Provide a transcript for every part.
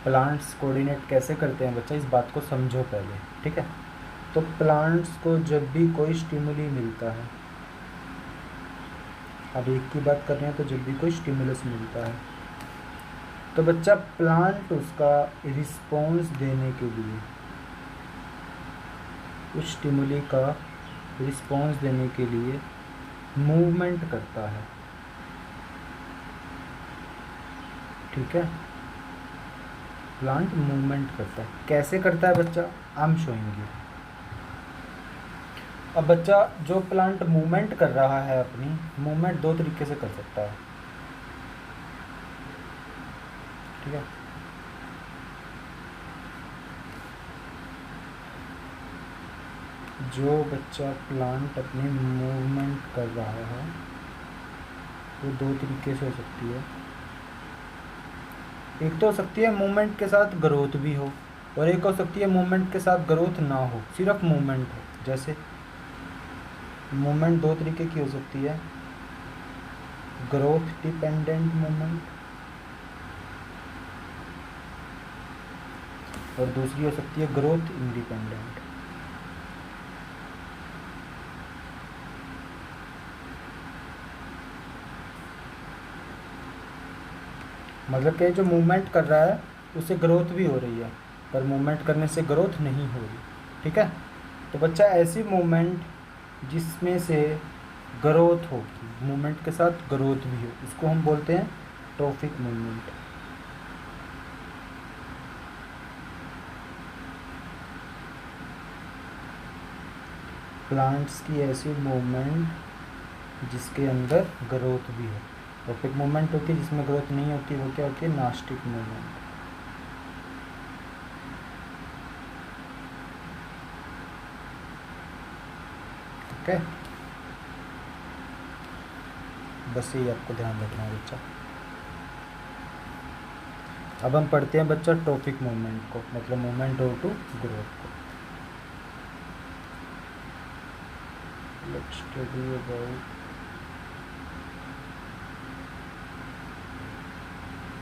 Plants coordinate कैसे करते हैं बच्चा, इस बात को समझो पहले, ठीक है। तो प्लांट्स को जब भी कोई स्टिमुली मिलता है, अब एक की बात कर रहे हैं, तो जब भी कोई स्टिमुलस मिलता है तो बच्चा प्लांट उसका रिस्पॉन्स देने के लिए, उस स्टिमुली का रिस्पॉन्स देने के लिए मूवमेंट करता है, ठीक है। प्लांट मूवमेंट करता है, कैसे करता है बच्चा, आई एम शोइंग यू। अब बच्चा जो प्लांट मूवमेंट कर रहा है, अपनी मूवमेंट दो तरीके से कर सकता है, ठीक है। जो बच्चा प्लांट अपनी मूवमेंट कर रहा है वो दो तरीके से हो सकती है। एक तो हो सकती है मूवमेंट के साथ ग्रोथ भी हो, और एक हो सकती है मूवमेंट के साथ ग्रोथ ना हो, सिर्फ मूवमेंट हो। जैसे मूवमेंट दो तरीके की हो सकती है, ग्रोथ डिपेंडेंट मूवमेंट, और दूसरी हो सकती है ग्रोथ इंडिपेंडेंट। मतलब कि जो मूवमेंट कर रहा है उससे ग्रोथ भी हो रही है, पर मूवमेंट करने से ग्रोथ नहीं हो रही, ठीक है। तो बच्चा ऐसी मूवमेंट जिसमें से ग्रोथ होगी, मूवमेंट के साथ ग्रोथ भी हो, उसको हम बोलते हैं ट्रॉफिक मूवमेंट। प्लांट्स की ऐसी मूवमेंट जिसके अंदर ग्रोथ भी हो। ट्रॉफिक मूवमेंट होती है जिसमें ग्रोथ नहीं होती, वो क्या होती है, नास्टिक मूवमेंट। ओके, बस यही आपको ध्यान रखना है बच्चा। अब हम पढ़ते हैं बच्चा ट्रॉफिक मूवमेंट को, मतलब मूवमेंट हो टू ग्रोथ को। Let's study about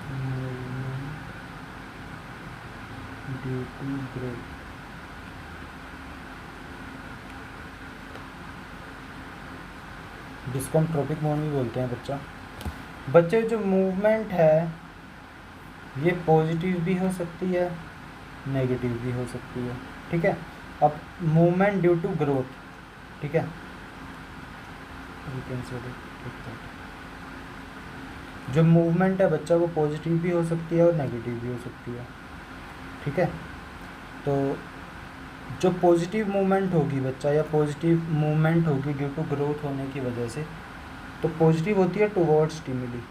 movement due to growth. जिसको हम ट्रॉफिक मूवमेंट भी बोलते हैं बच्चा। बच्चे जो मूवमेंट है ये पॉजिटिव भी हो सकती है, नेगेटिव भी हो सकती है, ठीक है। अब मूवमेंट ड्यू टू ग्रोथ, ठीक है, जो मूवमेंट है बच्चा वो पॉजिटिव भी हो सकती है और नेगेटिव भी हो सकती है, ठीक है। तो जो पॉजिटिव मूवमेंट होगी बच्चा, या पॉजिटिव मूवमेंट होगी ड्यू टू ग्रोथ होने की वजह से, तो पॉजिटिव होती है टुवर्ड्स स्टिमुली,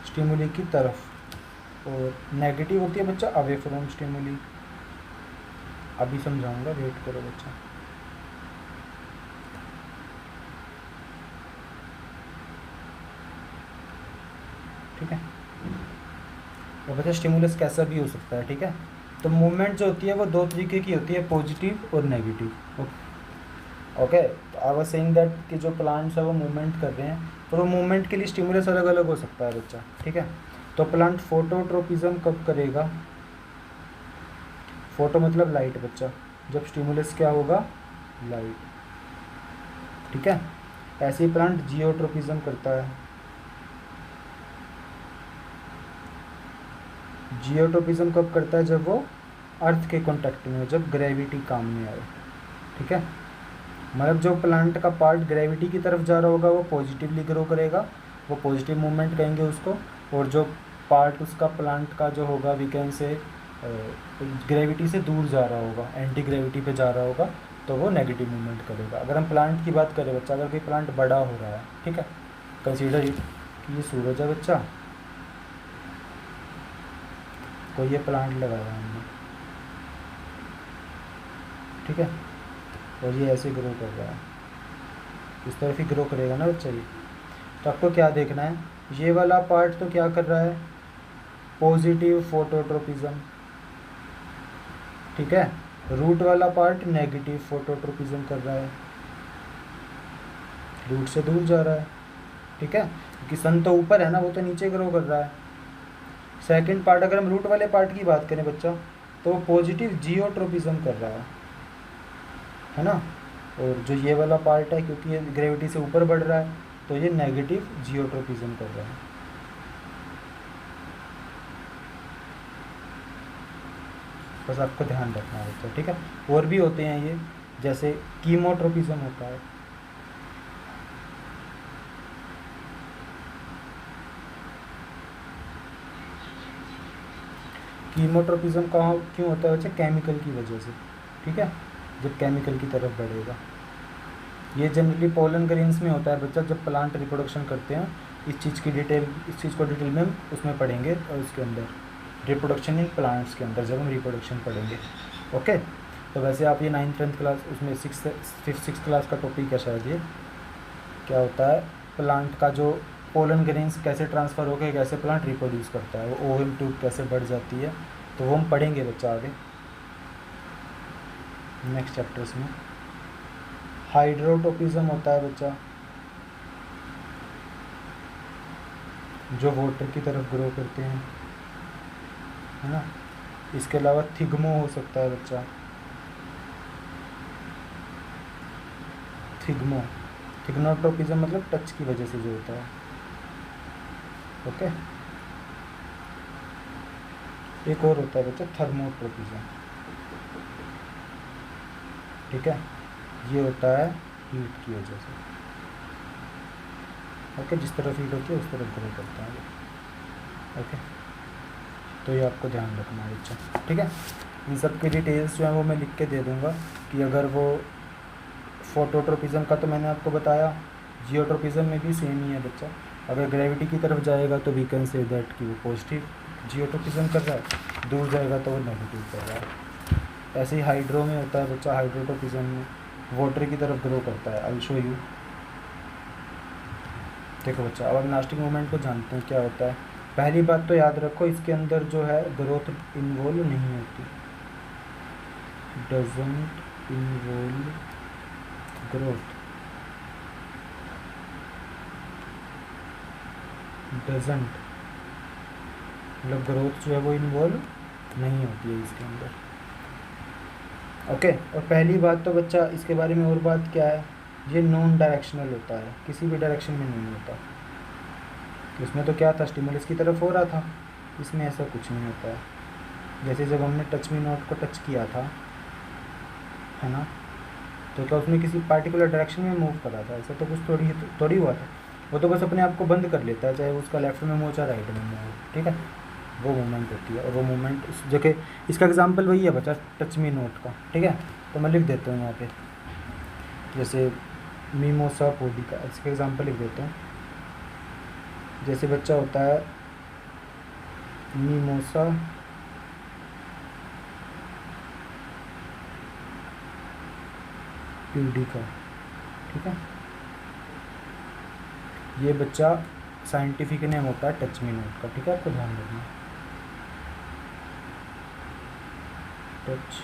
स्टिमुली की तरफ, और नेगेटिव होती है बच्चा अवे फ्रॉम स्टिमुली। अभी समझाऊंगा, वेट करो बच्चा। ठीक है, और बच्चा स्टिमुलस कैसा भी हो सकता है, ठीक है। तो मूवमेंट जो होती है वो दो तरीके की होती है, पॉजिटिव और नेगेटिव। ओके, तो आई वाज सेइंग दैट कि जो प्लांट्स है वो मूवमेंट कर रहे हैं, और वो मूवमेंट के लिए स्टिमुलस अलग अलग हो सकता है बच्चा, ठीक है। तो प्लांट फोटोट्रोपिज्म कब करेगा, फोटो मतलब लाइट बच्चा, जब स्टिमुलस क्या होगा, लाइट, ठीक है। ऐसे ही प्लांट जियोट्रोपिज्म करता है। जियोट्रोपिज्म कब करता है, जब वो अर्थ के कांटेक्ट में हो, जब ग्रेविटी काम में आए, ठीक है। मतलब जो प्लांट का पार्ट ग्रेविटी की तरफ जा रहा होगा वो पॉजिटिवली ग्रो करेगा, वो पॉजिटिव मूवमेंट कहेंगे उसको। और जो पार्ट उसका प्लांट का जो होगा, वी कैन से ग्रेविटी से दूर जा रहा होगा, एंटी ग्रेविटी पे जा रहा होगा, तो वो नेगेटिव मूवमेंट करेगा। अगर हम प्लांट की बात करें बच्चा, अगर कोई प्लांट बड़ा हो रहा है, ठीक है, कंसीडर इट कि ये सूरज है बच्चा, कोई ये प्लांट लगाया हमने, ठीक है, और ये ऐसे ग्रो कर रहा है, इस तरफ ही ग्रो करेगा ना बच्चा ये। तो आपको क्या देखना है, ये वाला पार्ट तो क्या कर रहा है, पॉजिटिव फोटोट्रोपिज्म, ठीक है। रूट वाला पार्ट नेगेटिव फोटोट्रोपिज्म कर रहा है, रूट से दूर जा रहा है, ठीक है, क्योंकि सन तो ऊपर है ना, वो तो नीचे ग्रो कर रहा है। सेकंड पार्ट, अगर हम रूट वाले पार्ट की बात करें बच्चा, तो वो पॉजिटिव जियोट्रोपिज्म कर रहा है ना। और जो ये वाला पार्ट है, क्योंकि ये ग्रेविटी से ऊपर बढ़ रहा है, तो ये नेगेटिव जियोट्रोपिज्म कर रहा है। बस आपको ध्यान रखना है बच्चा, ठीक है। और भी होते हैं ये, जैसे कीमोट्रोपिज्म होता है। कीमोट्रोपिज्म कहाँ क्यों होता है बच्चा? केमिकल की वजह से, ठीक है, जब केमिकल की तरफ बढ़ेगा। ये जनरली पोलन ग्रेन्स में होता है बच्चा, जब प्लांट रिप्रोडक्शन करते हैं। इस चीज़ को डिटेल में हम उसमें पढ़ेंगे, और उसके अंदर रिप्रोडक्शन इन प्लांट्स के अंदर जब हम रिप्रोडक्शन पढ़ेंगे। ओके, तो वैसे आप ये 9th 10th क्लास, उसमें 6th क्लास का टॉपिक है शायद ये, क्या होता है प्लांट का जो पोलन ग्रेन्स कैसे ट्रांसफ़र होकर कैसे प्लांट रिप्रोड्यूस करता है, वो ओवम ट्यूब कैसे बढ़ जाती है, तो वो हम पढ़ेंगे बच्चा आगे नेक्स्ट चैप्टर्स में। हाइड्रोटोपिज्म होता है बच्चा, जो वाटर की तरफ ग्रो करते हैं, है ना। इसके अलावा थिग्मो हो सकता है बच्चा, थिग्नोट्रोपिज्म मतलब टच की वजह से जो होता है। ओके, एक और होता है बच्चा थर्मोट्रोपिज्म, ठीक है, ये होता है हीट की वजह से। ओके, जिस तरफ हीट होती है उस तरफ ग्रो करता है। ओके, तो ये आपको ध्यान रखना है बच्चा, ठीक है। इन सब की डिटेल्स जो है वो मैं लिख के दे दूँगा, कि अगर वो फोटोट्रोपिज्म का तो मैंने आपको बताया, जियोट्रोपिज्म में भी सेम ही है बच्चा। अगर ग्रेविटी की तरफ जाएगा तो वी कैन से दैट कि वो पॉजिटिव जियोट्रोपिज्म कर रहा है, दूर जाएगा तो वो नेगेटिव कर रहा है। ऐसे ही हाइड्रो में होता है बच्चा, हाइड्रोट्रोपिज्म में वाटर की तरफ ग्रो करता है। I show you. देखो बच्चा, अब हम लास्टिंग मूवमेंट को जानते हैं क्या होता है। पहली बात तो याद रखो, इसके अंदर जो है ग्रोथ इन्वॉल्व नहीं होती, डजंट इन्वॉल्व ग्रोथ, डजंट मतलब ग्रोथ जो है वो इन्वॉल्व नहीं होती है इसके अंदर। ओके, और पहली बात तो बच्चा इसके बारे में और बात क्या है, ये नॉन डायरेक्शनल होता है, किसी भी डायरेक्शन में नहीं होता। इसमें तो क्या था, स्टिमुलस की तरफ हो रहा था, इसमें ऐसा कुछ नहीं होता है। जैसे जब हमने टच मी नोट को टच किया था, है ना, तो क्या उसने किसी पार्टिकुलर डायरेक्शन में मूव करा था? ऐसा तो कुछ थोड़ी हुआ था। वो तो बस अपने आप को बंद कर लेता है, चाहे उसका लेफ्ट में मूव चाहे राइट में मूव, ठीक है, वो मूवमेंट होती है। और वो मूवमेंट इस जगह, इसका एग्जांपल वही है बच्चा टच मी नोट का, ठीक है। तो मैं लिख देता हूँ यहाँ पे, जैसे मीमोसा पोडिका, इसका एग्जांपल लिख देता हूँ। जैसे बच्चा होता है मीमोसा प्यूडिका, ठीक है, ये बच्चा साइंटिफिक नेम होता है टच मी नोट का, ठीक है, आपको ध्यान रखना। टच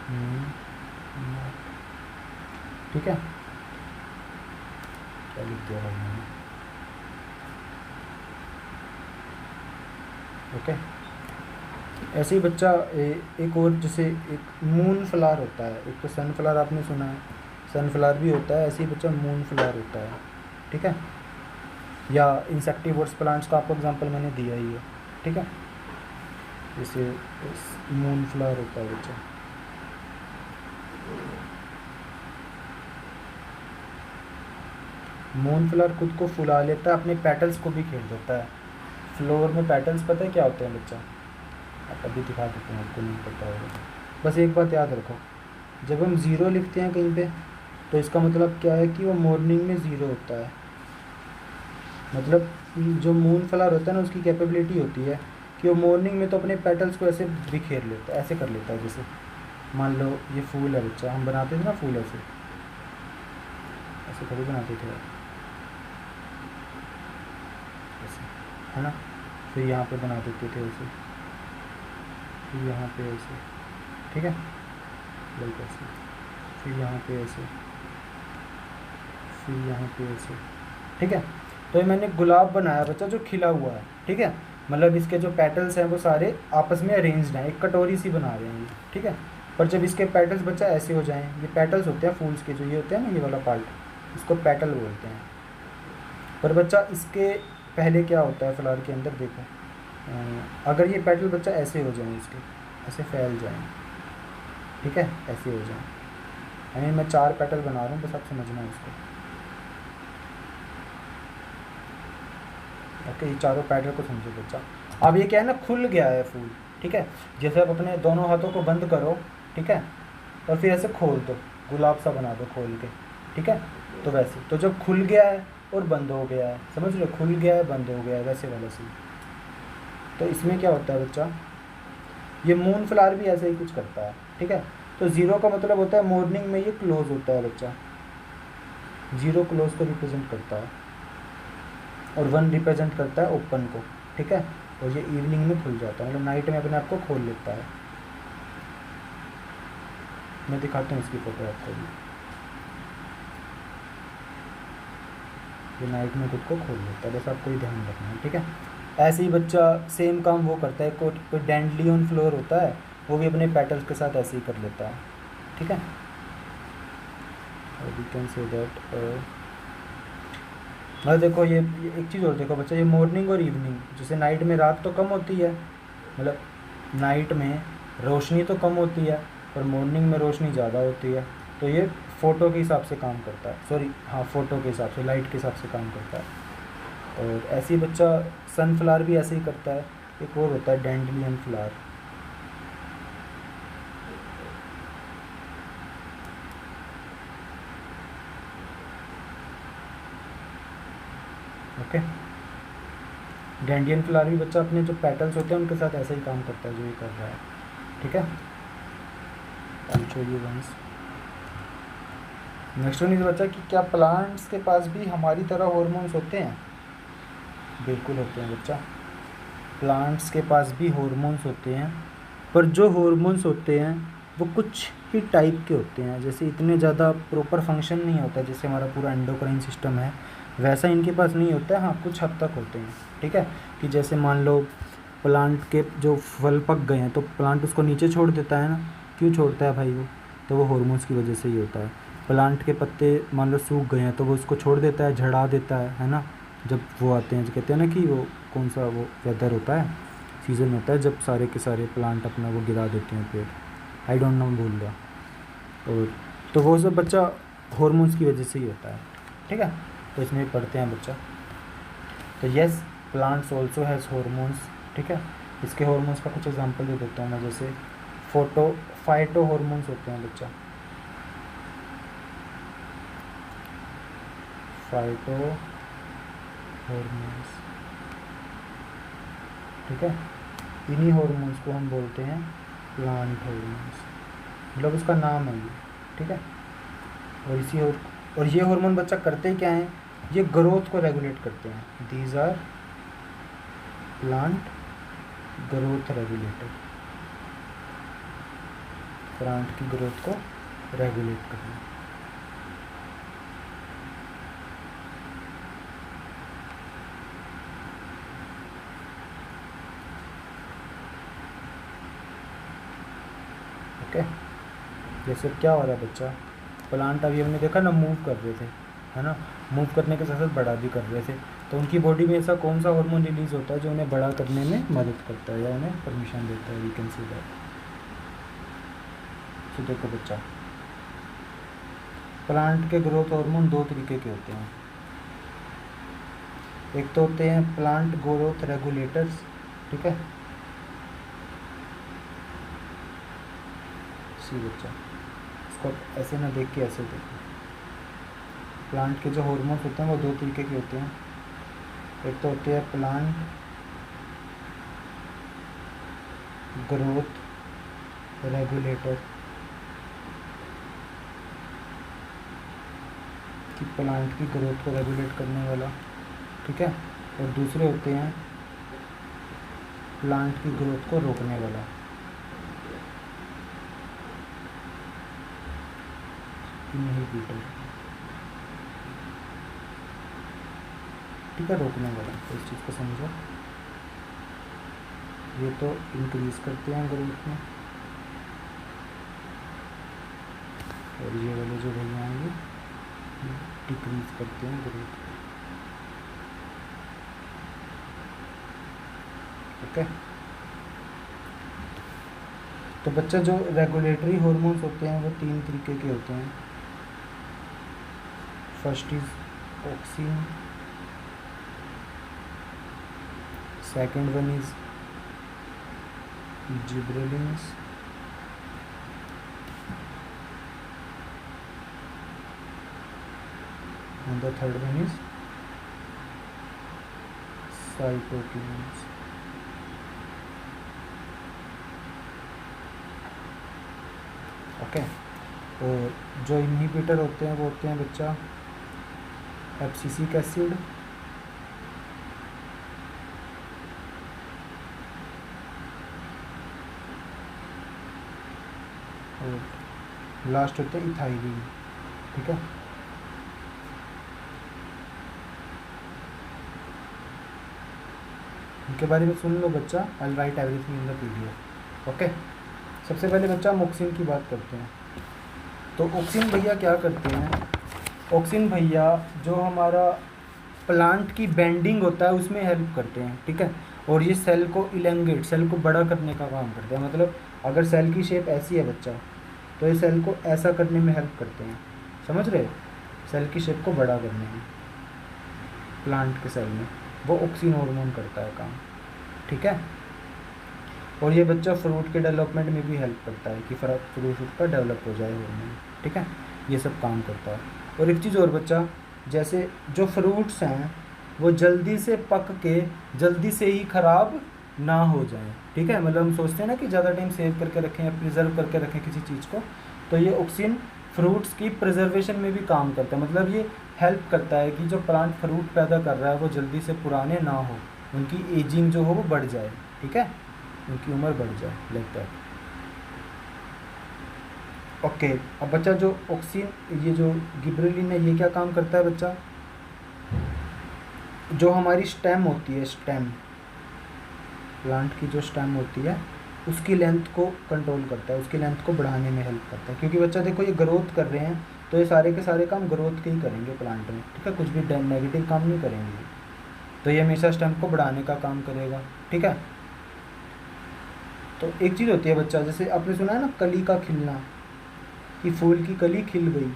मी नोट, ठीक है, क्या लिख दिया भाई मैंने? ओके, ऐसे ही बच्चा एक और, जैसे एक मून फ्लावर होता है, एक तो सन फ्लावर आपने सुना है, सन फ्लावर भी होता है, ऐसे ही बच्चा मून फ्लावर होता है, ठीक है, या इंसेक्टिवोर्स प्लांट्स का आपको एग्जांपल मैंने दिया ही है, ठीक है। जैसे मून फ्लावर होता है बच्चा, मून फ्लावर खुद को फुला लेता है, अपने पेटल्स को भी खेल देता है। फ्लोर में पेटल्स पता है क्या होते हैं बच्चा? आप अभी दिखा देते हैं, आपको नहीं पता होगा। बस एक बात याद रखो, जब हम ज़ीरो लिखते हैं कहीं पे, तो इसका मतलब क्या है कि वो मॉर्निंग में ज़ीरो होता है। मतलब जो मून फ्लावर होता है ना, उसकी कैपेबिलिटी होती है कि वो मॉर्निंग में तो अपने पेटल्स को ऐसे बिखेर लेता है, ऐसे कर लेता है। जैसे मान लो ये फूल है बच्चा, हम बनाते थे ना फूल ऐसे, ऐसे थोड़ी बनाते थे ऐसे, है ना, फिर यहाँ पे बना देते थे ऐसे, फिर यहाँ पे ऐसे, ठीक है, लाइक ऐसे, फिर यहाँ पे ऐसे, फिर यहाँ पे ऐसे, ठीक है। तो ये मैंने गुलाब बनाया बच्चा जो खिला हुआ है, ठीक है। मतलब इसके जो पेटल्स हैं वो सारे आपस में अरेंज्ड हैं, एक कटोरी सी बना रहे हैं ये, ठीक है। पर जब इसके पेटल्स बच्चा ऐसे हो जाएं, ये पेटल्स होते हैं फूल्स के, जो ये होते हैं ना ये वाला पार्ट, इसको पेटल बोलते हैं। पर बच्चा इसके पहले क्या होता है फ्लावर के अंदर, देखो अगर ये पेटल बच्चा ऐसे हो जाएं, इसके ऐसे फैल जाएं, ठीक है, ऐसे हो जाएं, यानी मैं 4 पेटल बना रहा हूँ, बस आप समझना है इसको। ओके, ये चारों पेटल को समझो बच्चा। अब ये क्या है ना, खुल गया है फूल, ठीक है। जैसे आप अपने दोनों हाथों को बंद करो, ठीक है, और फिर ऐसे खोल दो, गुलाब सा बना दो खोल के, ठीक है। तो वैसे, तो जब खुल गया है और बंद हो गया है, समझ रहे हो, खुल गया है बंद हो गया है, वैसे वाला सीन। तो इसमें क्या होता है बच्चा, ये मून फ्लावर भी ऐसे ही कुछ करता है, ठीक है। तो 0 का मतलब होता है मॉर्निंग में ये क्लोज होता है बच्चा, 0 क्लोज को रिप्रेजेंट करता है, और 1 रिप्रेजेंट करता है ओपन को, ठीक है। और ये इवनिंग में खुल जाता है, मतलब नाइट में अपने आप को खोल लेता है। मैं दिखाता हूँ इसकी फोटो आपको भी, ये नाइट में खुद को खोल लेता है, बस आपको ही ध्यान रखना है, ठीक है। ऐसे ही बच्चा सेम काम वो करता है, कोई डैंडलियन फ्लोर होता है, वो भी अपने पेटल्स के साथ ऐसे ही कर लेता है, ठीक है। वी कैन से दैट, मतलब देखो ये एक चीज़ और देखो बच्चा, ये मॉर्निंग और इवनिंग, जैसे नाइट में रात तो कम होती है, मतलब नाइट में रोशनी तो कम होती है, पर मॉर्निंग में रोशनी ज़्यादा होती है। तो ये फ़ोटो के हिसाब से काम करता है, सॉरी हाँ, फ़ोटो के हिसाब से, लाइट के हिसाब से काम करता है। और ऐसे ही बच्चा सनफ्लावर भी ऐसे ही करता है। एक और होता है डैंडलियन फ्लावर, ओके। डैंडियन फ्लावर भी बच्चा अपने जो पेटल्स होते हैं उनके साथ ऐसे ही काम करता है जो ये कर रहा है, ठीक है। I show you once. Next one is बच्चा कि क्या प्लांट्स के पास भी हमारी तरह हॉर्मोन्स होते हैं? बिल्कुल होते हैं बच्चा, प्लांट्स के पास भी हॉर्मोन्स होते हैं, पर जो हॉर्मोन्स होते हैं वो कुछ ही टाइप के होते हैं। जैसे इतने ज़्यादा प्रॉपर फंक्शन नहीं होता जैसे हमारा पूरा एंडोक्राइन सिस्टम है, वैसा इनके पास नहीं होता है। हाँ, कुछ हद तक होते हैं, ठीक है। कि जैसे मान लो प्लांट के जो फल पक गए हैं तो प्लांट उसको नीचे छोड़ देता है ना, क्यों छोड़ता है भाई वो? तो वो हॉर्मोन्स की वजह से ही होता है। प्लांट के पत्ते मान लो सूख गए हैं तो वो उसको छोड़ देता है, झड़ा देता है ना। जब वो आते हैं, जो कहते हैं ना कि वो कौन सा वो वेदर होता है, सीज़न होता है जब सारे के सारे प्लांट अपना वो गिरा देते हैं पेड़, आई डोंट नो, भूल गया। और तो वो सब बच्चा हॉर्मोन्स की वजह से ही होता है, ठीक है। तो इसमें भी पढ़ते हैं बच्चा। तो yes, plants also has hormones, ठीक है। इसके हॉर्मोन्स का कुछ एग्जांपल दे देता हूँ मैं, जैसे फाइटो हॉर्मोन्स होते हैं बच्चा, फाइटो हॉर्मोन्स, ठीक है। इन्हीं हॉर्मोन्स को हम बोलते हैं प्लांट हॉर्मोन्स, मतलब उसका नाम है ये, ठीक है। और ये हार्मोन बच्चा करते क्या हैं, ये ग्रोथ को रेगुलेट करते हैं। These are plant growth regulator, plant की ग्रोथ को रेगुलेट करना। ओके, जैसे क्या हो रहा है बच्चा, प्लांट अभी हमने देखा ना मूव कर रहे थे, है ना, मूव करने के साथ साथ बड़ा भी कर रहे थे। तो उनकी बॉडी में ऐसा कौन सा हार्मोन रिलीज होता है जो उन्हें बड़ा करने में मदद करता है या उन्हें परमिशन देता है? We can see that. तो देखो बच्चा, प्लांट के ग्रोथ हार्मोन 2 तरीके के होते हैं। एक तो होते हैं प्लांट ग्रोथ रेगुलेटर्स, ठीक है। सी बच्चा, इसको ऐसे ना देख के ऐसे देखो। प्लांट के जो हार्मोन्स होते हैं वो 2 तरीके के होते हैं। एक तो होते हैं प्लांट ग्रोथ रेगुलेटर, कि प्लांट की ग्रोथ को रेगुलेट करने वाला, ठीक है। और दूसरे होते हैं प्लांट की ग्रोथ को रोकने वाला। इनहिबिटर, ठीक है, रोकने वाला। तो इस चीज़ को समझो, ये तो इंक्रीज करते हैं ग्रोथ में, और ये वाले जो भैया आएंगे डिक्रीज करते हैं ग्रोथ। ओके, तो बच्चा जो रेगुलेटरी हार्मोन्स होते हैं वो 3 तरीके के होते हैं। First is auxin, second one is gibberellins, and the third one is cytokines। Okay, और जो इनहिबिटर होते हैं वो होते हैं बच्चा एब्सिसिक एसिड, और लास्ट होते हैं इथाइलिन। ठीक है, इनके बारे में सुन लो बच्चा, I write everything in the video. Okay, सबसे पहले बच्चा हम ऑक्सिन की बात करते हैं। तो ऑक्सिन भैया क्या करते हैं? ऑक्सिन भैया जो हमारा प्लांट की बेंडिंग होता है उसमें हेल्प करते हैं। ठीक है, और ये सेल को इलेंगेट, सेल को बड़ा करने का काम करते हैं। मतलब अगर सेल की शेप ऐसी है बच्चा, तो ये सेल को ऐसा करने में हेल्प करते हैं। समझ रहे हो? सेल की शेप को बड़ा करने में प्लांट के सेल में वो ऑक्सिन हार्मोन करता है काम। ठीक है, और ये बच्चा फ्रूट के डेवलपमेंट में भी हेल्प करता है कि फ्रूट का डेवलप हो जाए हार्मोन। ठीक है, ये सब काम करता है। और एक चीज़ और बच्चा, जैसे जो फ्रूट्स हैं वो जल्दी से पक के जल्दी से ही ख़राब ना हो जाए। ठीक है, मतलब हम सोचते हैं ना कि ज़्यादा टाइम सेव करके रखें या प्रिजर्व करके रखें किसी चीज़ को, तो ये ऑक्सिन फ्रूट्स की प्रिजर्वेशन में भी काम करता है। मतलब ये हेल्प करता है कि जो प्लांट फ्रूट पैदा कर रहा है वो जल्दी से पुराने ना हो, उनकी एजिंग जो हो वो बढ़ जाए। ठीक है, उनकी उम्र बढ़ जाए, लाइक दैट। ओके, अब बच्चा जो ऑक्सिन, ये जो गिबरेलिन है, ये क्या काम करता है बच्चा? जो हमारी स्टेम होती है, स्टेम प्लांट की जो स्टेम होती है उसकी लेंथ को कंट्रोल करता है, उसकी लेंथ को बढ़ाने में हेल्प करता है। क्योंकि बच्चा देखो ये ग्रोथ कर रहे हैं तो ये सारे के सारे काम ग्रोथ के ही करेंगे प्लांट में। ठीक है, कुछ भी नेगेटिव काम नहीं करेंगे, तो ये हमेशा स्टेम को बढ़ाने का काम करेगा। ठीक है, तो एक चीज़ होती है बच्चा, जैसे आपने सुना है ना कली का खिलना, कि फूल की कली खिल गई,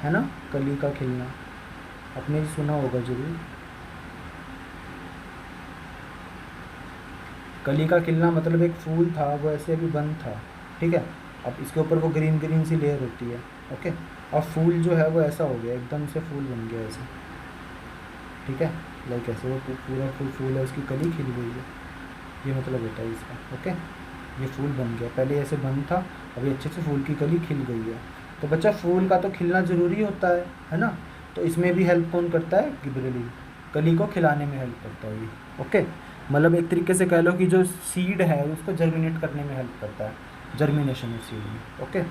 है ना, कली का खिलना आपने सुना होगा जरूर। कली का खिलना मतलब एक फूल था वो ऐसे अभी बंद था। ठीक है, अब इसके ऊपर वो ग्रीन ग्रीन सी लेयर होती है। ओके, अब फूल जो है वो ऐसा हो गया, एकदम से फूल बन गया ऐसे। ठीक है, लाइक ऐसे वो पूरा फूल है, उसकी कली खिल गई है, ये मतलब होता है इसका। ओके, ये फूल बन गया, पहले ऐसे बंद था, अभी अच्छे से फूल की कली खिल गई है। तो बच्चा फूल का तो खिलना ज़रूरी होता है ना, तो इसमें भी हेल्प कौन करता है? गिबरेलिन, कली को खिलाने में हेल्प करता है ये। ओके, मतलब एक तरीके से कह लो कि जो सीड है उसको जर्मिनेट करने में हेल्प करता है, जर्मिनेशन ऑफ सीड में। ओके,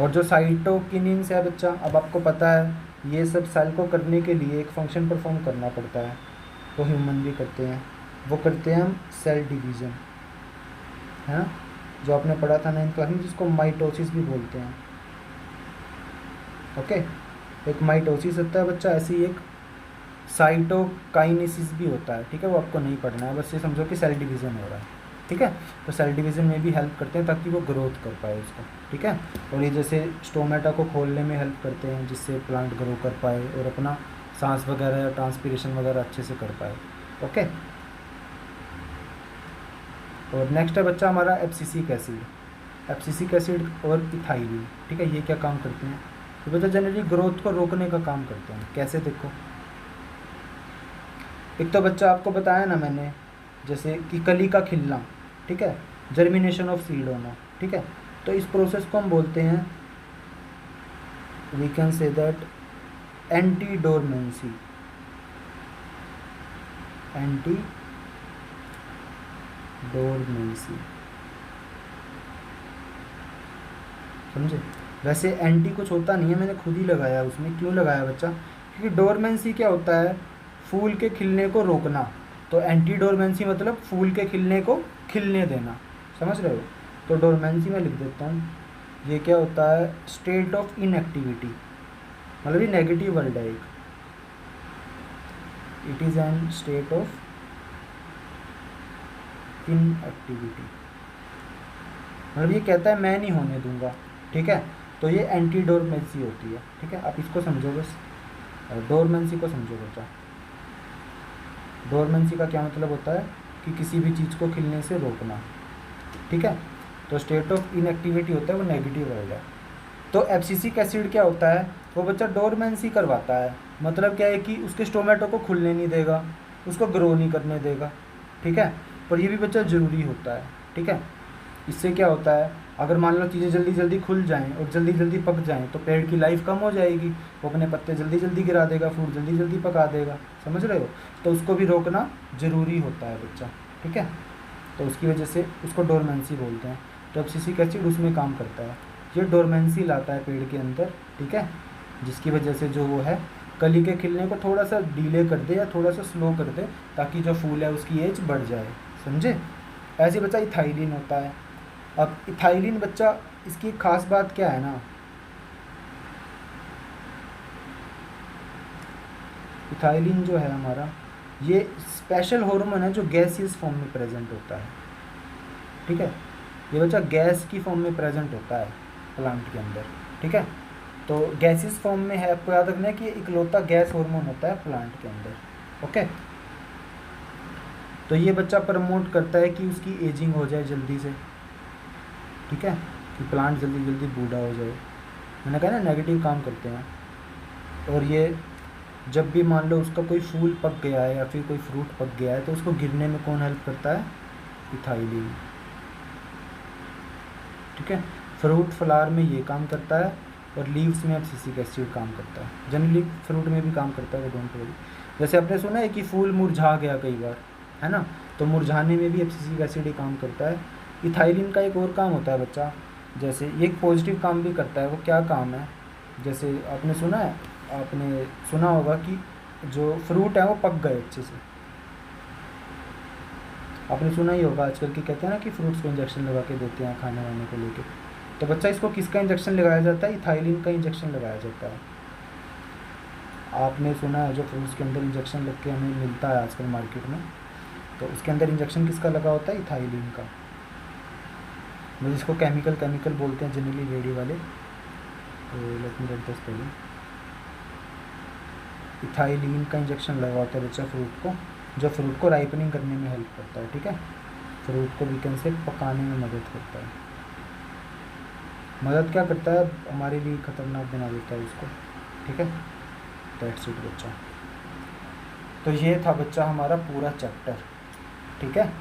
और जो साइटोकिनिन्स है बच्चा, अब आपको पता है ये सब सेल को करने के लिए एक फंक्शन परफॉर्म करना पड़ता है, तो ह्यूमन भी करते हैं। वो करते हैं हम सेल डिवीज़न, है ना, जो आपने पढ़ा था 9th क्लास में, जिसको माइटोसिस भी बोलते हैं। ओके, एक माइटोसिस होता है बच्चा, ऐसी एक साइटोकाइनेसिस भी होता है। ठीक है, वो आपको नहीं पढ़ना है, बस ये समझो कि सेल डिवीज़न हो रहा है। ठीक है, तो सेल डिवीज़न में भी हेल्प करते हैं ताकि वो ग्रोथ कर पाए उसको। ठीक है, और ये जैसे स्टोमेटा को खोलने में हेल्प करते हैं जिससे प्लांट ग्रो कर पाए और अपना सांस वगैरह या ट्रांसपीरेशन वगैरह अच्छे से कर पाए। ओके, और नेक्स्ट है बच्चा हमारा एब्सिसिक एसिड, एब्सिसिक एसिड और इथाइलिन। ठीक है, ये क्या काम करते हैं? तो बच्चा जनरली ग्रोथ को रोकने का काम करते हैं। कैसे? देखो, एक तो बच्चा आपको बताया ना मैंने, जैसे कि कली का खिलना, ठीक है, जर्मिनेशन ऑफ सीड होना। ठीक है, तो इस प्रोसेस को हम बोलते हैं, we can say that anti dormancy, anti dormancy. समझे? वैसे एंटी कुछ होता नहीं है, मैंने खुद ही लगाया उसमें। क्यों लगाया बच्चा? क्योंकि डोरमेंसी क्या होता है, फूल के खिलने को रोकना, तो एंटी डोरमेंसी मतलब फूल के खिलने को खिलने देना, समझ रहे हो। तो डोरमेंसी में लिख देता हूँ, ये क्या होता है, स्टेट ऑफ इनएक्टिविटी, मतलब ये नेगेटिव वर्ड है एक, it is an state of inactivity, मतलब ये कहता है मैं नहीं होने दूंगा, ठीक है। तो ये एंटी डोरमेंसी होती है, ठीक है। आप इसको समझो बस, डोरमेंसी को समझो बच्चा। डोरमेंसी का क्या मतलब होता है कि किसी भी चीज़ को खिलने से रोकना, ठीक है। तो स्टेट ऑफ इनएक्टिविटी होता है, वो नेगेटिव वर्ड है। तो एब्सिसिक एसिड क्या होता है, वो बच्चा डोरमेंसी करवाता है, मतलब क्या है कि उसके स्टोमेटो को खुलने नहीं देगा, उसको ग्रो नहीं करने देगा, ठीक है। पर ये भी बच्चा ज़रूरी होता है, ठीक है। इससे क्या होता है, अगर मान लो चीज़ें जल्दी जल्दी खुल जाएं और जल्दी जल्दी पक जाएं तो पेड़ की लाइफ कम हो जाएगी, वो अपने पत्ते जल्दी जल्दी गिरा देगा, फ्रूट जल्दी जल्दी पका देगा, समझ रहे हो। तो उसको भी रोकना ज़रूरी होता है बच्चा, ठीक है। तो उसकी वजह से उसको डोरमेंसी बोलते हैं। तो एब्सिसिक एसिड उसमें काम करता है, ये डोरमेंसी लाता है पेड़ के अंदर, ठीक है, जिसकी वजह से जो वो है कली के खिलने को थोड़ा सा डिले कर दे या थोड़ा सा स्लो कर दे, ताकि जो फूल है उसकी एज बढ़ जाए, समझे। ऐसे बच्चा इथाइलिन होता है। अब इथाइलिन बच्चा, इसकी खास बात क्या है ना, इथाइलिन जो है हमारा, ये स्पेशल हार्मोन है जो गैसियस फॉर्म में प्रेजेंट होता है, ठीक है। ये बच्चा गैस की फॉर्म में प्रेजेंट होता है प्लांट के अंदर, ठीक है। तो गैसियस फॉर्म में है, आपको याद रखना है कि इकलौता गैस हार्मोन होता है प्लांट के अंदर, ओके। तो ये बच्चा प्रमोट करता है कि उसकी एजिंग हो जाए जल्दी से, ठीक है, कि प्लांट जल्दी जल्दी बूढ़ा हो जाए। मैंने कहा ना नेगेटिव काम करते हैं। और ये जब भी मान लो उसका कोई फूल पक गया है या फिर कोई फ्रूट पक गया है तो उसको गिरने में कौन हेल्प करता है, इथाइलिन, ठीक है। फ्रूट फ्लावर में ये काम करता है और लीव्स में एब्सिसिक एसिड काम करता है। जनरली फ्रूट में भी काम करता है, वो डोंट वरी। जैसे आपने सुना है कि फूल मुरझा गया कई बार, है ना, तो मुरझाने में भी एब्सिसिक एसिड ही काम करता है। इथाइलिन का एक और काम होता है बच्चा, जैसे ये एक पॉजिटिव काम भी करता है। वो क्या काम है, जैसे आपने सुना होगा कि जो फ्रूट है वो पक गए अच्छे से, आपने सुना ही होगा आजकल की कहते हैं ना कि फ्रूट्स को इंजेक्शन लगा के देते हैं खाने वाने को लेके। तो बच्चा इसको किसका इंजेक्शन लगाया जाता है, इथाइलिन का इंजेक्शन लगाया जाता है। आपने सुना है जो फ्रूट्स के अंदर इंजेक्शन लग के हमें मिलता है आजकल मार्केट में, तो उसके अंदर इंजेक्शन किसका लगा होता है, इथाइलिन का। वो जिसको केमिकल बोलते हैं जनरली रेडी वाले। तो लेट मी राइट दिस पहले, इथाइलिन का इंजेक्शन लगा होता है बच्चा फ्रूट को, जो फ्रूट को राइपनिंग करने में हेल्प करता है, ठीक है। फ्रूट को वीकेंड से पकाने में मदद करता है। मदद क्या करता है, हमारे लिए ख़तरनाक बना देता है उसको, ठीक है। दैट्स इट बच्चा। तो ये था बच्चा हमारा पूरा चैप्टर, ठीक है।